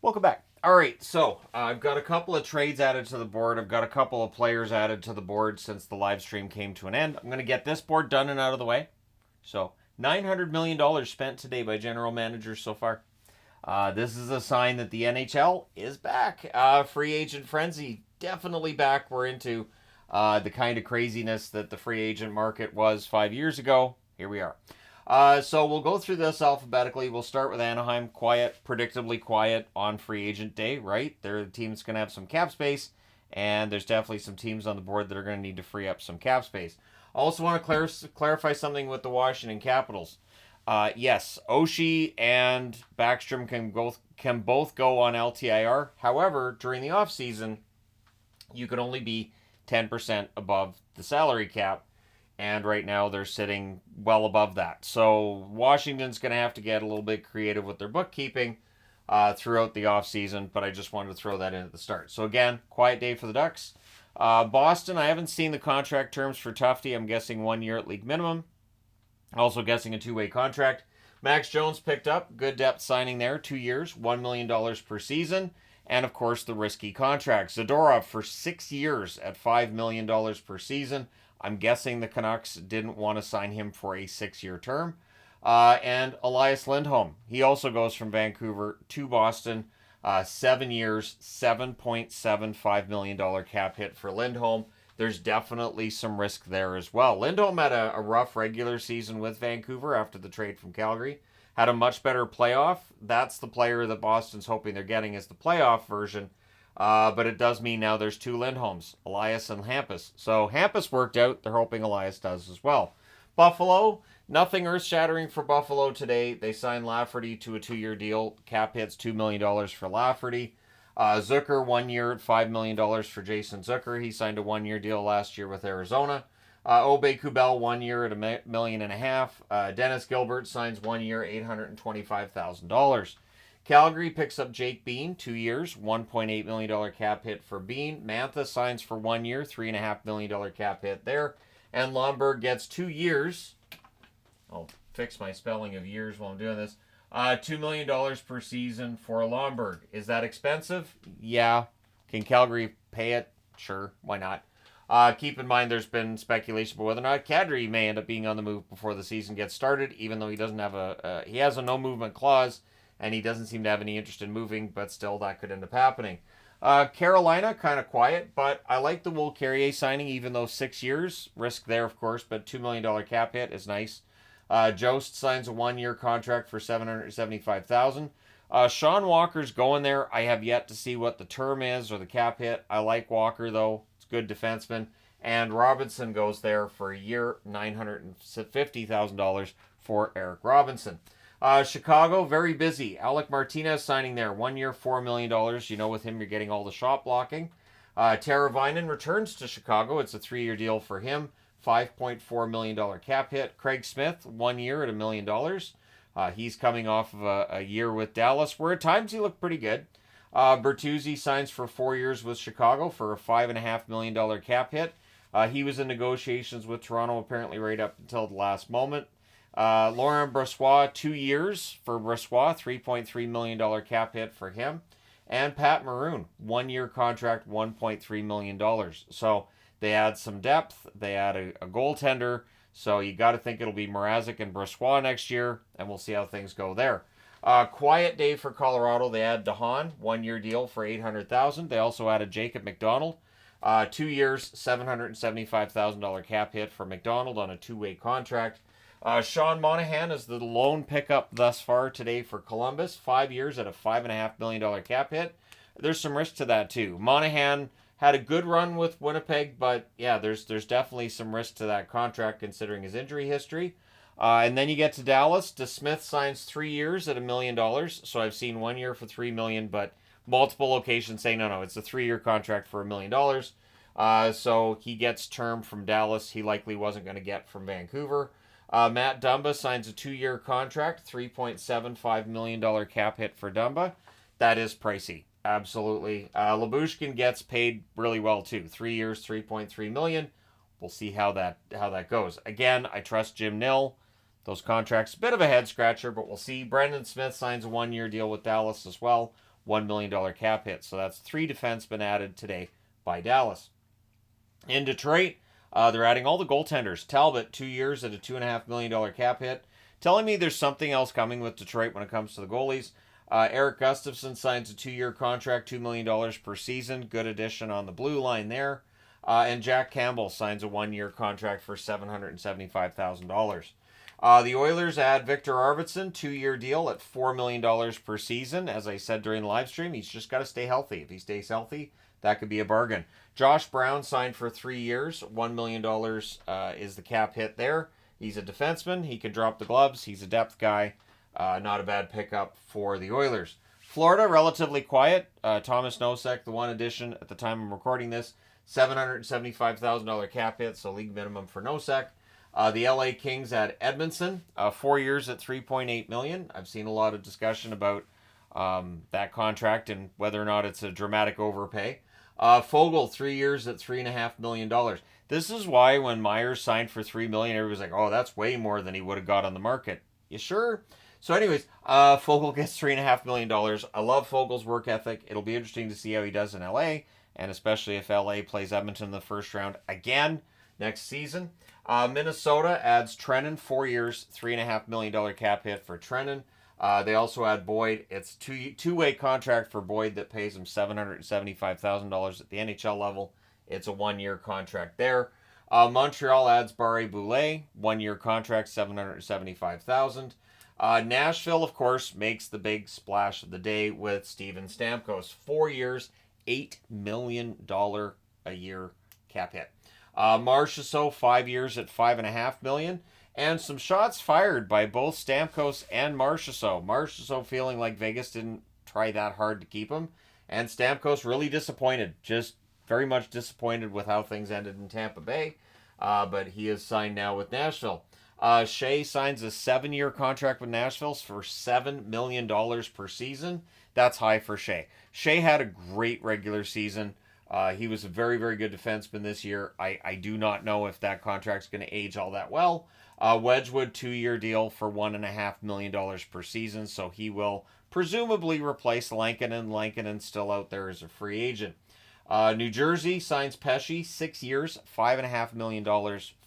Welcome back. All right, so I've got a couple of trades added to the board. I've got a couple of players added to the board since the live stream came to an end. I'm going to get this board done and out of the way. So, $900 million spent today by general managers so far. This is a sign that the NHL is back. Free agent frenzy, definitely back. We're into the kind of craziness that the free agent market was 5 years ago. Here we are. So we'll go through this alphabetically. We'll start with Anaheim. Quiet, predictably quiet on free agent day, right? They're the team that's going to have some cap space, and there's definitely some teams on the board that are going to need to free up some cap space. I also want to clarify something with the Washington Capitals. Yes, Oshie and Backstrom can both go on LTIR. However, during the offseason, you can only be 10% above the salary cap, and right now they're sitting well above that. So Washington's going to have to get a little bit creative with their bookkeeping throughout the offseason, but I just wanted to throw that in at the start. So again, quiet day for the Ducks. Boston, I haven't seen the contract terms for Tufte. I'm guessing 1 year at league minimum. Also guessing a two-way contract. Max Jones picked up. Good depth signing there. 2 years, $1 million per season. And, of course, the risky contract. Zadorov for 6 years at $5 million per season. I'm guessing the Canucks didn't want to sign him for a 6-year term. And Elias Lindholm. He also goes from Vancouver to Boston. 7 years, $7.75 million cap hit for Lindholm. There's definitely some risk there as well. Lindholm had a rough regular season with Vancouver after the trade from Calgary. Had a much better playoff. That's the player that Boston's hoping they're getting as the playoff version. But it does mean now there's two Lindholms, Elias and Hampus. So Hampus worked out. They're hoping Elias does as well. Buffalo, nothing earth-shattering for Buffalo today. They signed Lafferty to a 2-year deal. Cap hits $2 million for Lafferty. Zucker, 1 year at $5 million for Jason Zucker. He signed a 1-year deal last year with Arizona. Obey Kubel, 1 year at $1.5 million. Dennis Gilbert signs 1 year, $825,000. Calgary picks up Jake Bean, 2 years, $1.8 million cap hit for Bean. Mantha signs for 1 year, $3.5 million cap hit there. And Lomberg gets 2 years. I'll fix my spelling of years while I'm doing this. $2 million per season for Lomberg. Is that expensive? Yeah. Can Calgary pay it? Sure. Why not? Keep in mind there's been speculation about whether or not Kadri may end up being on the move before the season gets started, even though he doesn't have he has a no movement clause, and he doesn't seem to have any interest in moving, but still that could end up happening. Carolina, kind of quiet, but I like the Will Carrier signing, even though 6 years, risk there of course, but $2 million cap hit is nice. Jost signs a 1-year contract for $775,000. Sean Walker's going there. I have yet to see what the term is or the cap hit. I like Walker though; it's a good defenseman. And Robinson goes there for a year, $950,000 for Eric Robinson. Chicago, very busy. Alec Martinez signing there, 1 year, $4 million. You know, with him, you're getting all the shot blocking. Teravainen returns to Chicago. It's a 3-year deal for him. $5.4 million cap hit. Craig Smith, 1 year at $1 million. He's coming off of a year with Dallas, where at times he looked pretty good. Bertuzzi signs for 4 years with Chicago for a $5.5 million cap hit. He was in negotiations with Toronto apparently right up until the last moment. Laurent Brossoit, 2 years for Brossoit, $3.3 million cap hit for him. And Pat Maroon, 1-year contract, $1.3 million. So they add some depth. They add a goaltender. So you got to think it'll be Mrazek and Brossoit next year, and we'll see how things go there. Quiet day for Colorado. They add DeHaan, 1-year deal for $800,000. They also added Jacob McDonald, 2 years, $775,000 cap hit for McDonald on a 2-way contract. Sean Monahan is the lone pickup thus far today for Columbus. 5 years at a $5.5 million cap hit. There's some risk to that too. Monahan had a good run with Winnipeg, but yeah, there's definitely some risk to that contract considering his injury history. And then you get to Dallas. DeSmith signs 3 years at $1 million. So I've seen 1 year for $3 million, but multiple locations say no, it's a 3-year contract for $1 million. So he gets term from Dallas. He likely wasn't going to get from Vancouver. Matt Dumba signs a 2-year contract, $3.75 million cap hit for Dumba. That is pricey. Absolutely. Lyubushkin gets paid really well too. 3 years, $3.3 million. We'll see how that goes. Again, I trust Jim Nill. Those contracts, a bit of a head scratcher, but we'll see. Brendan Smith signs a 1-year deal with Dallas as well. $1 million cap hit. So that's 3 defensemen added today by Dallas. In Detroit, they're adding all the goaltenders. Talbot, 2 years at a $2.5 million cap hit. Telling me there's something else coming with Detroit when it comes to the goalies. Eric Gustafsson signs a 2-year contract, $2 million per season. Good addition on the blue line there. And Jack Campbell signs a 1-year contract for $775,000. The Oilers add Victor Arvidsson, 2-year deal at $4 million per season. As I said during the live stream, he's just got to stay healthy. If he stays healthy, that could be a bargain. Josh Brown signed for 3 years. $1 million is the cap hit there. He's a defenseman. He can drop the gloves. He's a depth guy. Not a bad pickup for the Oilers. Florida, relatively quiet. Thomas Nosek, the one addition at the time I'm recording this, $775,000 cap hit, so league minimum for Nosek. The LA Kings add Edmondson, 4 years at $3.8 million. I've seen a lot of discussion about that contract and whether or not it's a dramatic overpay. Fogle, 3 years at $3.5 million. This is why when Myers signed for $3 million, everybody's like, oh, that's way more than he would have got on the market. You sure? So anyways, Fogle gets $3.5 million. I love Fogel's work ethic. It'll be interesting to see how he does in LA, and especially if LA plays Edmonton in the first round again next season. Minnesota adds Trennan, 4 years, $3.5 million cap hit for Trennan. They also add Boyd. It's two-way contract for Boyd that pays him $775,000 at the NHL level. It's a 1-year contract there. Montreal adds Barre Boulet, 1-year contract, $775,000. Nashville, of course, makes the big splash of the day with Steven Stamkos, 4 years, $8 million a year cap hit. Marchessault, 5 years at $5.5 million. And some shots fired by both Stamkos and Marchessault. Marchessault feeling like Vegas didn't try that hard to keep him. And Stamkos really disappointed. Just very much disappointed with how things ended in Tampa Bay. But he is signed now with Nashville. Shea signs a 7-year contract with Nashville for $7 million per season. That's high for Shea. Shea had a great regular season. He was a very, very good defenseman this year. I do not know if that contract's going to age all that well. Wedgwood, 2-year deal for $1.5 million per season, so he will presumably replace Lankinen. Lankinen's still out there as a free agent. New Jersey signs Pesce, 6 years, $5.5 million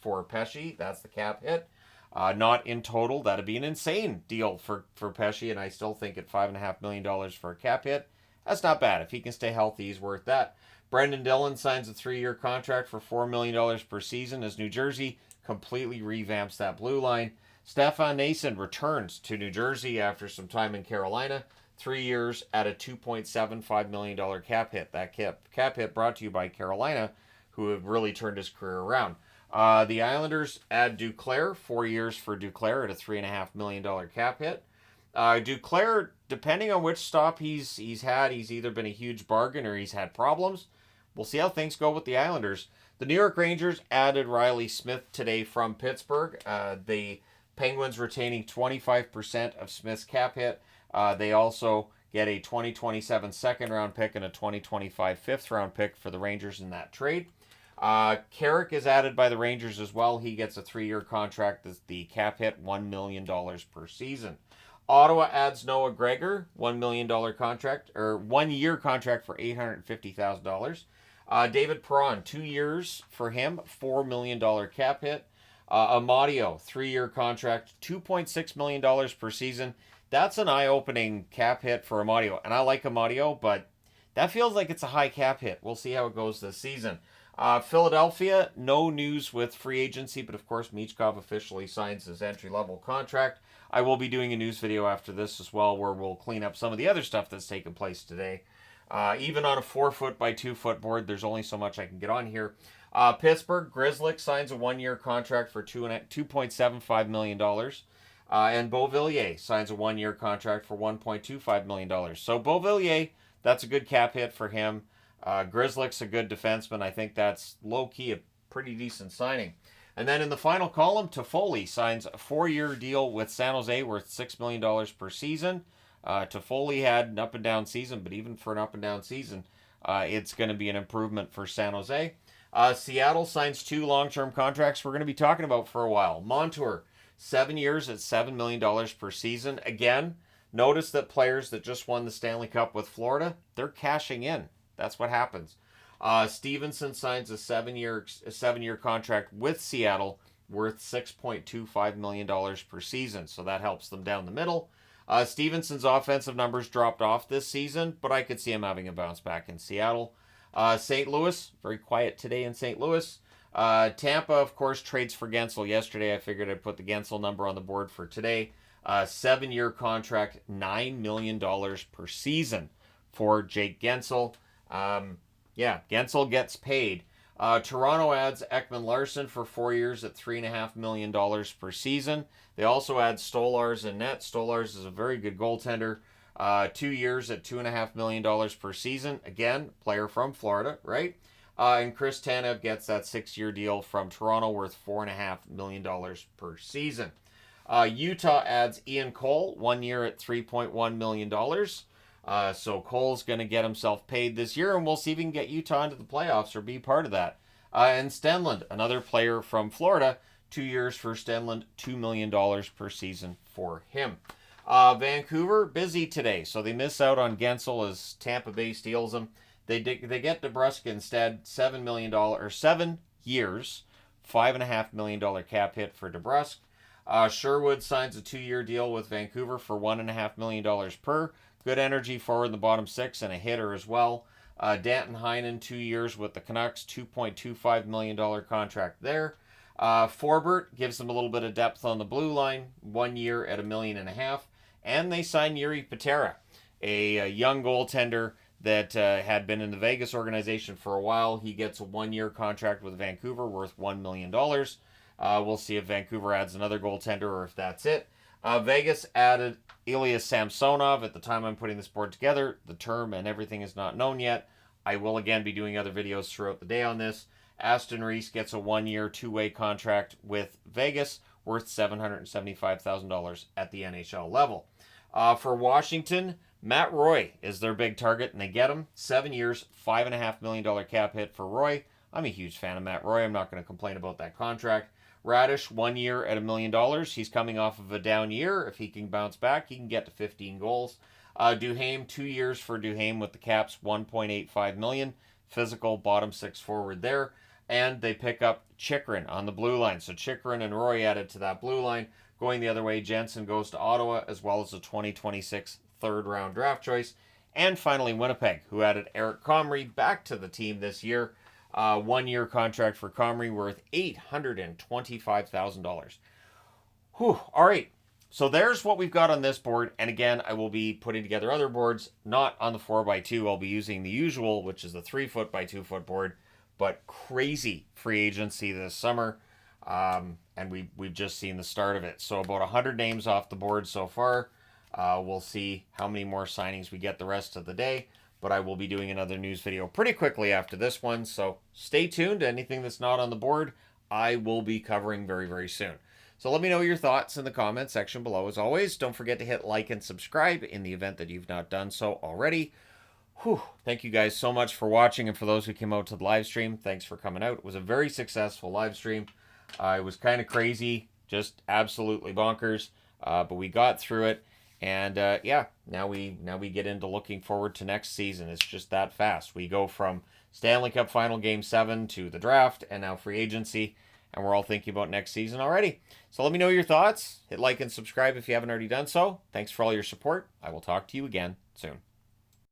for Pesce. That's the cap hit. Not in total. That'd be an insane deal for Pesce, and I still think at $5.5 million for a cap hit, that's not bad. If he can stay healthy, he's worth that. Brendan Dillon signs a 3-year contract for $4 million per season as New Jersey completely revamps that blue line. Stefan Nason returns to New Jersey after some time in Carolina. 3 years at a $2.75 million cap hit. That cap hit brought to you by Carolina, who have really turned his career around. The Islanders add Duclair, 4 years for Duclair at a $3.5 million cap hit. Duclair, depending on which stop he's had, he's either been a huge bargain or he's had problems. We'll see how things go with the Islanders. The New York Rangers added Riley Smith today from Pittsburgh. The Penguins retaining 25% of Smith's cap hit. They also get a 2027 second-round pick and a 2025 fifth-round pick for the Rangers in that trade. Carrick is added by the Rangers as well. He gets a 3-year contract. The cap hit, $1 million per season. Ottawa adds Noah Gregor, $1 million contract, or 1-year contract for $850,000. David Perron, 2 years for him, $4 million cap hit. Amadio, 3-year contract, $2.6 million per season. That's an eye-opening cap hit for Amadio. And I like Amadio, but that feels like it's a high cap hit. We'll see how it goes this season. Philadelphia, no news with free agency, but of course Michkov officially signs his entry-level contract. I will be doing a news video after this as well where we'll clean up some of the other stuff that's taken place today. Even on a 4-foot by 2-foot board, there's only so much I can get on here. Pittsburgh, Grzelcyk signs a 1-year contract for $2.75 million. And Beauvillier signs a 1-year contract for $1.25 million. So Beauvillier, that's a good cap hit for him. Grzelcyk's a good defenseman. I think that's low-key a pretty decent signing. And then in the final column, Toffoli signs a 4-year deal with San Jose worth $6 million per season. Toffoli had an up-and-down season, but even for an up-and-down season, it's going to be an improvement for San Jose. Seattle signs 2 long-term contracts we're going to be talking about for a while. Montour, 7 years at $7 million per season. Again, Notice that players that just won the Stanley Cup with Florida, they're cashing in. That's what happens. Stevenson signs a seven-year contract with Seattle worth $6.25 million per season. So that helps them down the middle. Stevenson's offensive numbers dropped off this season, but I could see him having a bounce back in Seattle. St. Louis, very quiet today in St. Louis. Tampa, of course, trades for Gensel yesterday. I figured I'd put the Gensel number on the board for today. 7-year contract, $9 million per season for Jake Gensel. Gensel gets paid. Toronto adds Ekman Larsson for 4 years at $3.5 million per season. They also add Stolars in net. Stolars is a very good goaltender. 2 years at $2.5 million per season. Again, player from Florida, right? And Chris Tanev gets that 6-year deal from Toronto worth $4.5 million per season. Utah adds Ian Cole, 1 year at $3.1 million. So Cole's going to get himself paid this year, and we'll see if he can get Utah into the playoffs or be part of that. And Stenlund, another player from Florida, 2 years for Stenlund, $2 million per season for him. Vancouver, busy today, so they miss out on Gensel as Tampa Bay steals him. They get DeBrusk instead, $7 years, $5.5 million cap hit for DeBrusk. Sherwood signs a 2-year deal with Vancouver for $1.5 million per. Good energy forward in the bottom six and a hitter as well. Danton Heinen, 2 years with the Canucks, $2.25 million contract there. Forbert gives them a little bit of depth on the blue line, 1 year at $1.5 million. And they sign Yuri Patera, a young goaltender that had been in the Vegas organization for a while. He gets a 1-year contract with Vancouver worth $1 million. We'll see if Vancouver adds another goaltender or if that's it. Vegas added Ilya Samsonov. At the time I'm putting this board together, the term and everything is not known yet. I will again be doing other videos throughout the day on this. Aston Reese gets a 1-year, 2-way contract with Vegas worth $775,000 at the NHL level. For Washington, Matt Roy is their big target, and they get him. 7 years, $5.5 million cap hit for Roy. I'm a huge fan of Matt Roy. I'm not going to complain about that contract. Radish, 1 year at $1 million. He's coming off of a down year. If he can bounce back, he can get to 15 goals. Duhaime, 2 years for Duhaime with the Caps, $1.85 million. Physical bottom six forward there. And they pick up Chychrun on the blue line. So Chychrun and Roy added to that blue line. Going the other way, Jensen goes to Ottawa, as well as a 2026 third-round draft choice. And finally, Winnipeg, who added Eric Comrie back to the team this year. 1-year contract for Comrie worth $825,000. Whew. All right. So there's what we've got on this board. And again, I will be putting together other boards, not on the 4x2. I'll be using the usual, which is the 3-foot by 2-foot board. But crazy free agency this summer. And we've just seen the start of it. So about 100 names off the board so far. We'll see how many more signings we get the rest of the day. But I will be doing another news video pretty quickly after this one. So stay tuned. Anything that's not on the board, I will be covering very, very soon. So let me know your thoughts in the comments section below. As always, don't forget to hit like and subscribe in the event that you've not done so already. Whew. Thank you guys so much for watching. And for those who came out to the live stream, thanks for coming out. It was a very successful live stream. It was kind of crazy, just absolutely bonkers. But we got through it. And now we get into looking forward to next season. It's just that fast. We go from Stanley Cup Final Game 7 to the draft and now free agency. And we're all thinking about next season already. So let me know your thoughts. Hit like and subscribe if you haven't already done so. Thanks for all your support. I will talk to you again soon.